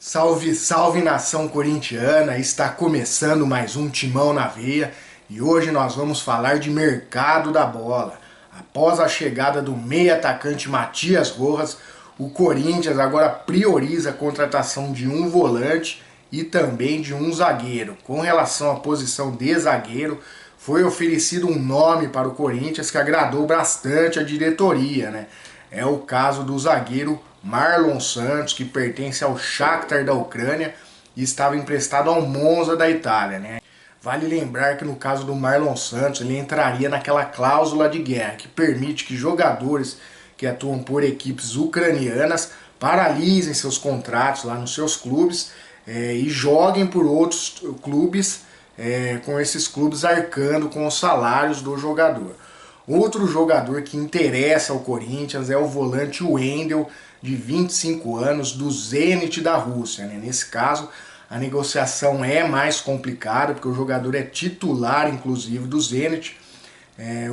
Salve, salve nação corintiana! Está começando mais um Timão na Veia e hoje nós vamos falar de mercado da bola. Após a chegada do meio atacante Matias Rojas, o Corinthians agora prioriza a contratação de um volante e também de um zagueiro. Com relação à posição de zagueiro, foi oferecido um nome para o Corinthians que agradou bastante a diretoria, né? É o caso do zagueiro Marlon Santos, que pertence ao Shakhtar da Ucrânia e estava emprestado ao Monza da Itália, né? Vale lembrar que no caso do Marlon Santos, ele entraria naquela cláusula de guerra que permite que jogadores que atuam por equipes ucranianas paralisem seus contratos lá nos seus clubes e joguem por outros clubes, com esses clubes arcando com os salários do jogador. Outro jogador que interessa ao Corinthians é o volante Wendel, de 25 anos, do Zenit da Rússia, né? Nesse caso, a negociação é mais complicada, porque o jogador é titular, inclusive, do Zenit.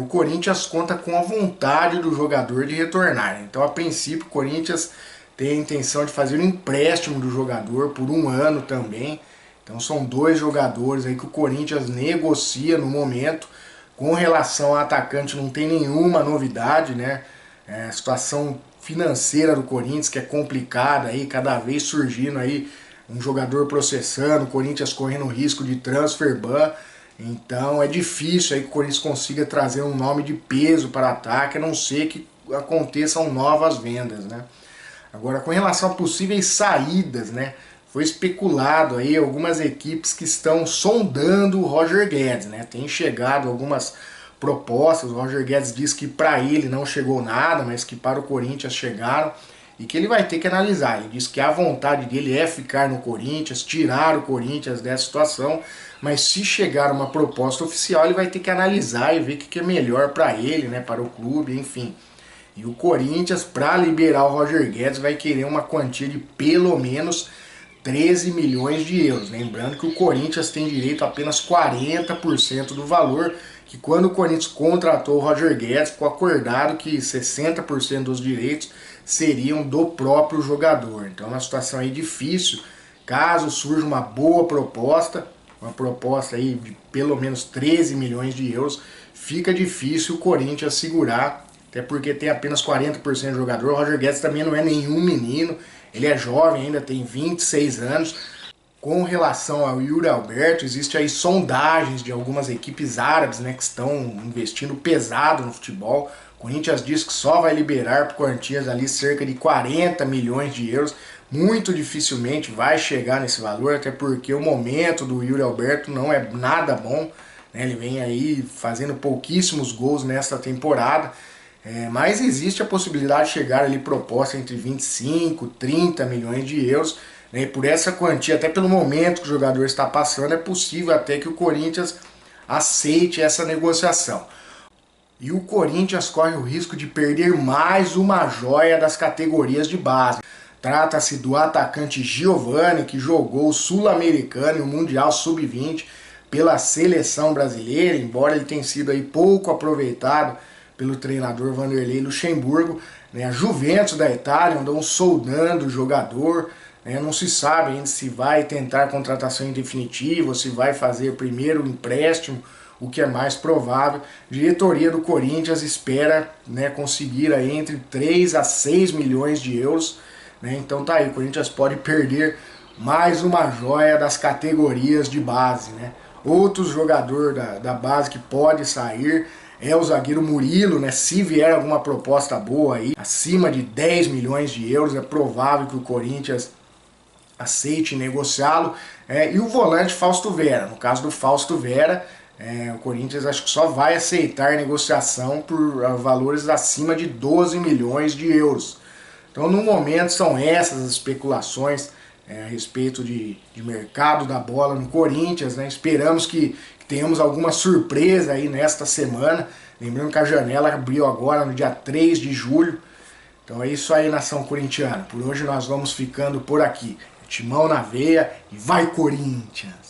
O Corinthians conta com a vontade do jogador de retornar. Então, a princípio, o Corinthians tem a intenção de fazer um empréstimo do jogador por um ano também. Então, são dois jogadores aí que o Corinthians negocia no momento. Com relação ao atacante, não tem nenhuma novidade, né? A situação financeira do Corinthians, que é complicada, aí, cada vez surgindo aí um jogador processando, o Corinthians correndo risco de transfer ban. Então é difícil aí que o Corinthians consiga trazer um nome de peso para ataque, a não ser que aconteçam novas vendas, né? Agora, com relação a possíveis saídas, né? Foi especulado aí algumas equipes que estão sondando o Roger Guedes, né? Tem chegado algumas propostas, o Roger Guedes diz que para ele não chegou nada, mas que para o Corinthians chegaram e que ele vai ter que analisar. Ele diz que a vontade dele é ficar no Corinthians, tirar o Corinthians dessa situação, mas se chegar uma proposta oficial ele vai ter que analisar e ver o que é melhor para ele, né? Para o clube, enfim. E o Corinthians, para liberar o Roger Guedes, vai querer uma quantia de pelo menos 13 milhões de euros. Lembrando que o Corinthians tem direito a apenas 40% do valor, que quando o Corinthians contratou o Roger Guedes, ficou acordado que 60% dos direitos seriam do próprio jogador. Então é uma situação aí difícil. Caso surja uma boa proposta, uma proposta aí de pelo menos 13 milhões de euros, fica difícil o Corinthians segurar, até porque tem apenas 40% do jogador. O Roger Guedes também não é nenhum menino, ele é jovem, ainda tem 26 anos. Com relação ao Yuri Alberto, existe aí sondagens de algumas equipes árabes, né, que estão investindo pesado no futebol. O Corinthians diz que só vai liberar por quantias ali cerca de 40 milhões de euros. Muito dificilmente vai chegar nesse valor, até porque o momento do Yuri Alberto não é nada bom, né? Ele vem aí fazendo pouquíssimos gols nesta temporada. Mas existe a possibilidade de chegar ali proposta entre 25 e 30 milhões de euros. E por essa quantia, até pelo momento que o jogador está passando, é possível até que o Corinthians aceite essa negociação. E o Corinthians corre o risco de perder mais uma joia das categorias de base. Trata-se do atacante Giovani, que jogou o Sul-Americano e o Mundial Sub-20 pela seleção brasileira, embora ele tenha sido aí pouco aproveitado pelo treinador Vanderlei Luxemburgo, né? A Juventus da Itália andou soldando o jogador, né? Não se sabe ainda se vai tentar contratação em definitiva ou se vai fazer primeiro o empréstimo, o que é mais provável. A diretoria do Corinthians espera, né, conseguir aí entre 3 a 6 milhões de euros, né? Então tá aí, o Corinthians pode perder mais uma joia das categorias de base, né? Outro jogador da base que pode sair é o zagueiro Murilo, né? Se vier alguma proposta boa aí, acima de 10 milhões de euros, é provável que o Corinthians aceite negociá-lo. E o volante Fausto Vera. No caso do Fausto Vera, o Corinthians acho que só vai aceitar negociação por valores acima de 12 milhões de euros. Então, no momento, são essas as especulações a respeito de mercado da bola no Corinthians, né? Esperamos que tenhamos alguma surpresa aí nesta semana. Lembrando que a janela abriu agora no dia 3 de julho. Então é isso aí, nação corintiana. Por hoje nós vamos ficando por aqui. Timão na veia e vai Corinthians!